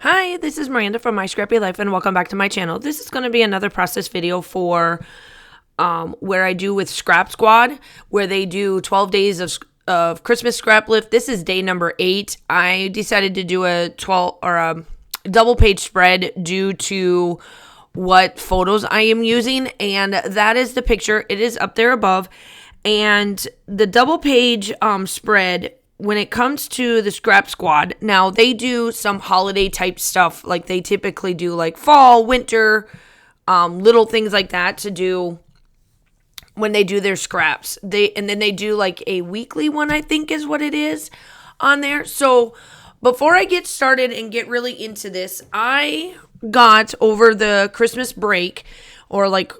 Hi, this is Miranda from My Scrappy Life, and welcome back to my channel. This is going to be another process video for where I do with Scrap Squad, where they do 12 days of Christmas scrap lift. This is day number 8. I decided to do a double page spread due to what photos I am using, and that is the picture. It is up there above, and the double page spread. When it comes to the Scrap Squad, now they do some holiday type stuff. Like they typically do like fall, winter, little things like that to do when they do their scraps. And then they do like a weekly one, I think is what it is on there. So before I get started and get really into this, I got over the Christmas break or like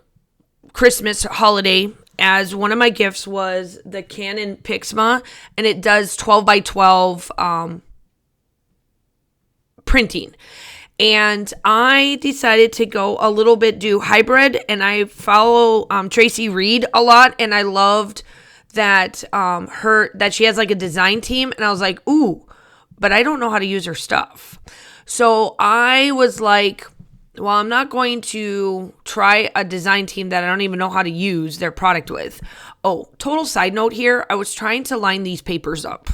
Christmas holiday, as one of my gifts was the Canon Pixma, and it does 12 by 12 printing. And I decided to go a little bit do hybrid, and I follow Tracy Reed a lot, and I loved that that she has like a design team, and I was like, ooh, but I don't know how to use her stuff. So I was like, well, I'm not going to try a design team that I don't even know how to use their product with. Oh, total side note here. I was trying to line these papers up,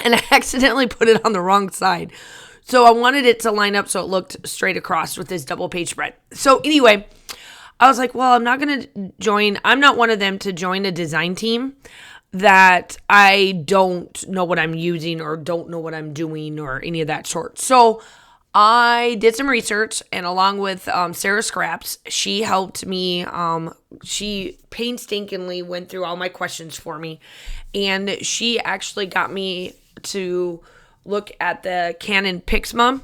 and I accidentally put it on the wrong side. So I wanted it to line up so it looked straight across with this double page spread. So anyway, I was like, well, I'm not one of them to join a design team that I don't know what I'm using or don't know what I'm doing or any of that sort. So I did some research, and along with Sarah Scraps, she helped me. She painstakingly went through all my questions for me, and she actually got me to look at the Canon Pixma.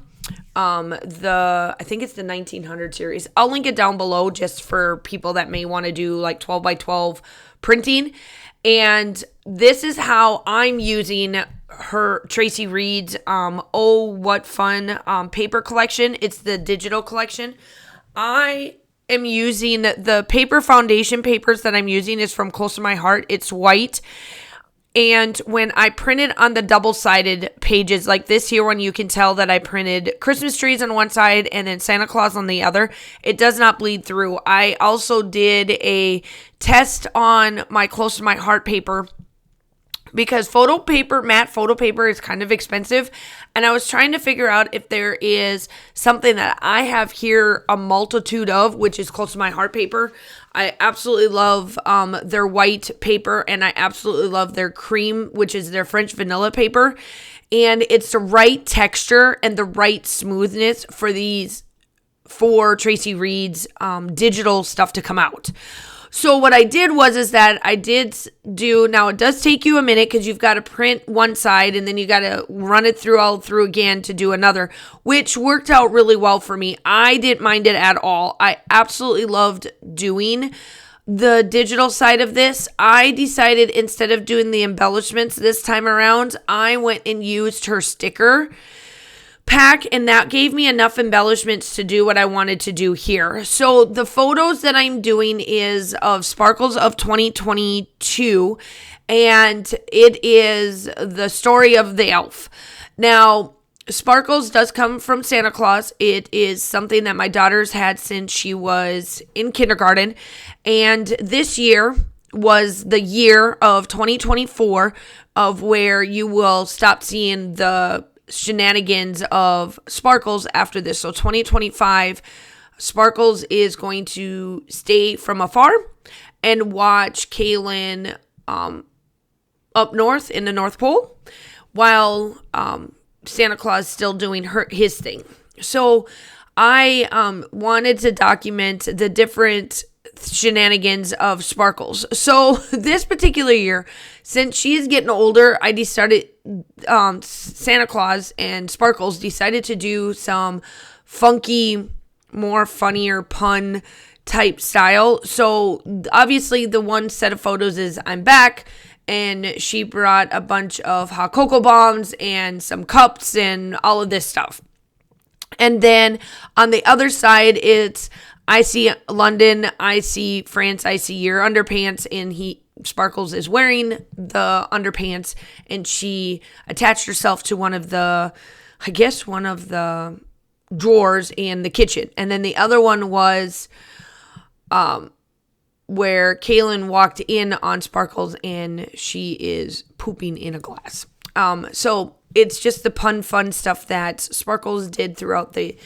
I think it's the 1900 series. I'll link it down below just for people that may want to do like 12 by 12 printing. And this is how I'm using Tracy Reed's Oh What Fun paper collection. It's the digital collection. I am using the paper foundation papers that I'm using is from Close to My Heart. It's white. And when I printed on the double-sided pages, like this here one, you can tell that I printed Christmas trees on one side and then Santa Claus on the other. It does not bleed through. I also did a test on my Close to My Heart paper because matte photo paper is kind of expensive. And I was trying to figure out if there is something that I have here a multitude of, which is Close to My Heart paper. I absolutely love their white paper, and I absolutely love their cream, which is their French vanilla paper. And it's the right texture and the right smoothness for Tracy Reed's digital stuff to come out. So what I did is that I did do, now it does take you a minute because you've got to print one side and then you got to run it through again to do another, which worked out really well for me. I didn't mind it at all. I absolutely loved doing the digital side of this. I decided instead of doing the embellishments this time around, I went and used her sticker pack, and that gave me enough embellishments to do what I wanted to do here. So the photos that I'm doing is of Sparkles of 2022, and it is the story of the elf. Now, Sparkles does come from Santa Claus. It is something that my daughter's had since she was in kindergarten, and this year was the year of 2024 of where you will stop seeing the shenanigans of Sparkles after this. So 2025, Sparkles is going to stay from afar and watch Kaylin up north in the North Pole while Santa Claus is still doing his thing. So I wanted to document the different shenanigans of Sparkles. So this particular year, since she is getting older, I decided Santa Claus and Sparkles decided to do some funky, more funnier pun type style. So obviously the one set of photos is I'm back, and she brought a bunch of hot cocoa bombs and some cups and all of this stuff. And then on the other side, it's I see London, I see France, I see your underpants, and Sparkles is wearing the underpants, and she attached herself to one of the I guess, one of the drawers in the kitchen. And then the other one was where Kaylin walked in on Sparkles and she is pooping in a glass. So it's just the fun stuff that Sparkles did throughout the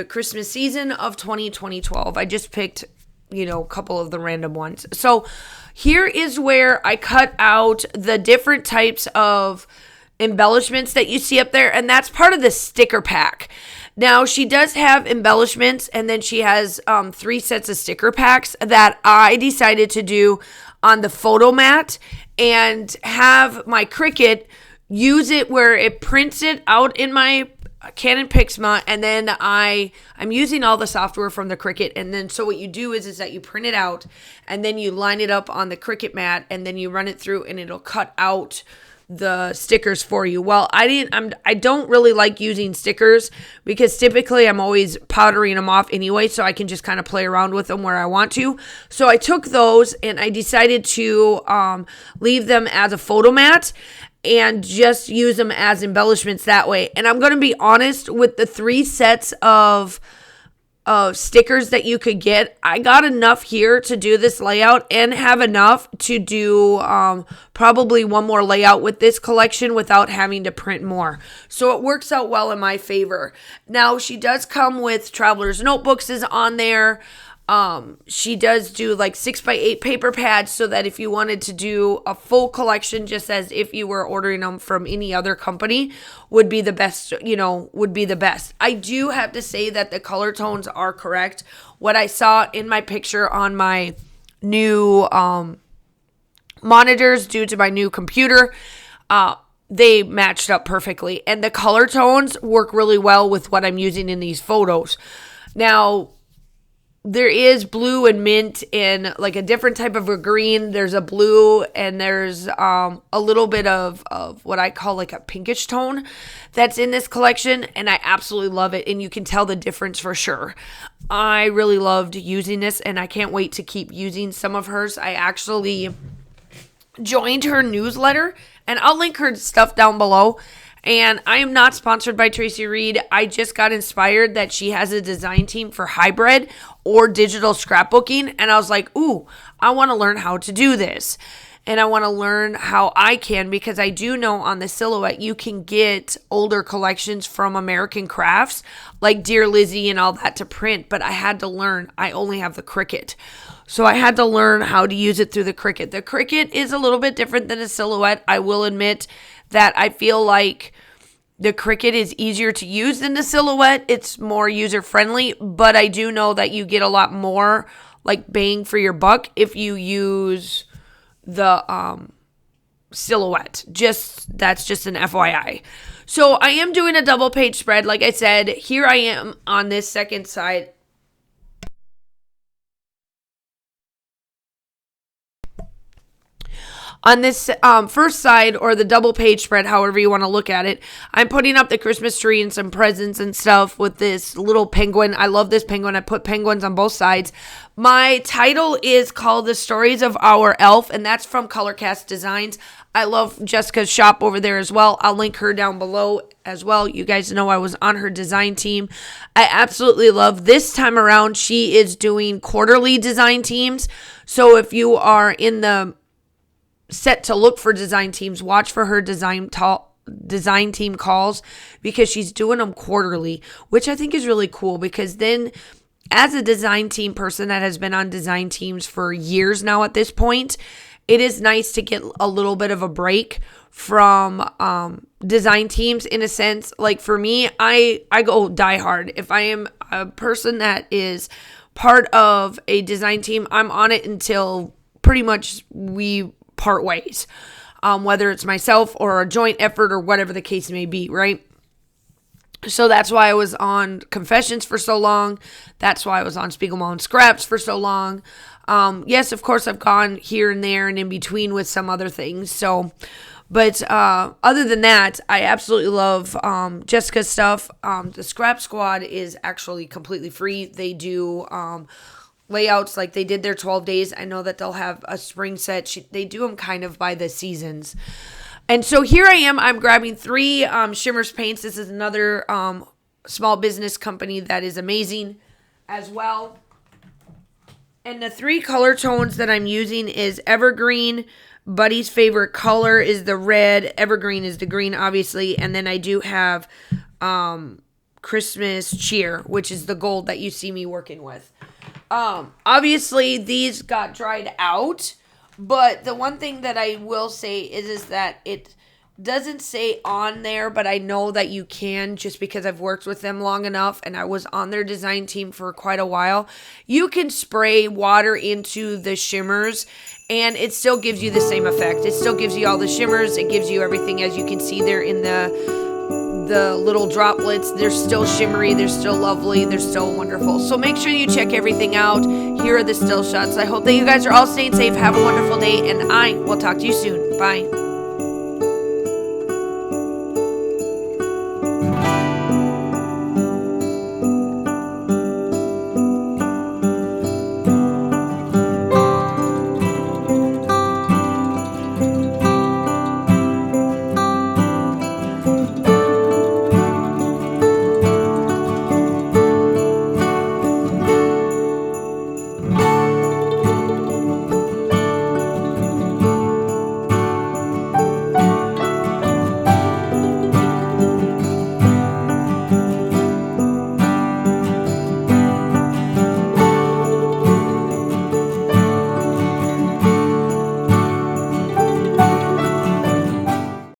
Christmas season of 2012. I just picked, a couple of the random ones. So here is where I cut out the different types of embellishments that you see up there, and that's part of the sticker pack. Now, she does have embellishments, and then she has 3 sets of sticker packs that I decided to do on the photo mat and have my Cricut use it where it prints it out in my Canon Pixma, and then I'm using all the software from the Cricut, and then so what you do is that you print it out, and then you line it up on the Cricut mat, and then you run it through, and it'll cut out the stickers for you. Well, I don't really like using stickers because typically I'm always powdering them off anyway, so I can just kind of play around with them where I want to. So I took those and I decided to leave them as a photo mat and just use them as embellishments that way. And I'm going to be honest, with the 3 sets of stickers that you could get, I got enough here to do this layout and have enough to do probably one more layout with this collection without having to print more. So it works out well in my favor. Now, she does come with Traveler's Notebooks is on there. She does do like 6x8 paper pads so that if you wanted to do a full collection, just as if you were ordering them from any other company, would be the best, would be the best. I do have to say that the color tones are correct. What I saw in my picture on my new monitors due to my new computer, they matched up perfectly. And the color tones work really well with what I'm using in these photos. Now, there is blue and mint and like a different type of a green. There's a blue and there's a little bit of what I call like a pinkish tone that's in this collection. And I absolutely love it. And you can tell the difference for sure. I really loved using this and I can't wait to keep using some of hers. I actually joined her newsletter and I'll link her stuff down below. And I am not sponsored by Tracy Reed. I just got inspired that she has a design team for hybrid or digital scrapbooking. And I was like, ooh, I want to learn how to do this. And I want to learn how I can, because I do know on the Silhouette, you can get older collections from American Crafts, like Dear Lizzie and all that to print. But I had to learn. I only have the Cricut. So I had to learn how to use it through the Cricut. The Cricut is a little bit different than a Silhouette. I will admit that I feel like the Cricut is easier to use than the Silhouette. It's more user-friendly, but I do know that you get a lot more like bang for your buck if you use the Silhouette. That's just an FYI. So I am doing a double page spread. Like I said, here I am on this second side. On this first side, or the double page spread, however you want to look at it, I'm putting up the Christmas tree and some presents and stuff with this little penguin. I love this penguin. I put penguins on both sides. My title is called The Stories of Our Elf, and that's from Colorcast Designs. I love Jessica's shop over there as well. I'll link her down below as well. You guys know I was on her design team. I absolutely love this time around. She is doing quarterly design teams. So if you are in the set to look for design teams, watch for her design team calls, because she's doing them quarterly, which I think is really cool, because then as a design team person that has been on design teams for years now at this point, it is nice to get a little bit of a break from design teams, in a sense. Like for me, I go die hard. If I am a person that is part of a design team, I'm on it until pretty much we part ways, whether it's myself or a joint effort or whatever the case may be, right? So that's why I was on Confessions for so long. That's why I was on Spiegelman Scraps for so long. Yes, of course, I've gone here and there and in between with some other things. So, but other than that, I absolutely love Jessica's stuff. The Scrap Squad is actually completely free. They do layouts like they did their 12 days. I know that they'll have a spring set. They do them kind of by the seasons. And so here I am. I'm grabbing 3 Shimmers paints. This is another small business company that is amazing as well. And the 3 color tones that I'm using is Evergreen. Buddy's favorite color is the red. Evergreen is the green, obviously. And then I do have Christmas Cheer, which is the gold that you see me working with. Obviously, these got dried out. But the one thing that I will say is that it doesn't say on there, but I know that you can just because I've worked with them long enough and I was on their design team for quite a while. You can spray water into the shimmers and it still gives you the same effect. It still gives you all the shimmers. It gives you everything, as you can see there in the little droplets. They're still shimmery. They're still lovely. They're still wonderful. So make sure you check everything out. Here are the still shots. I hope that you guys are all staying safe. Have a wonderful day and I will talk to you soon. Bye.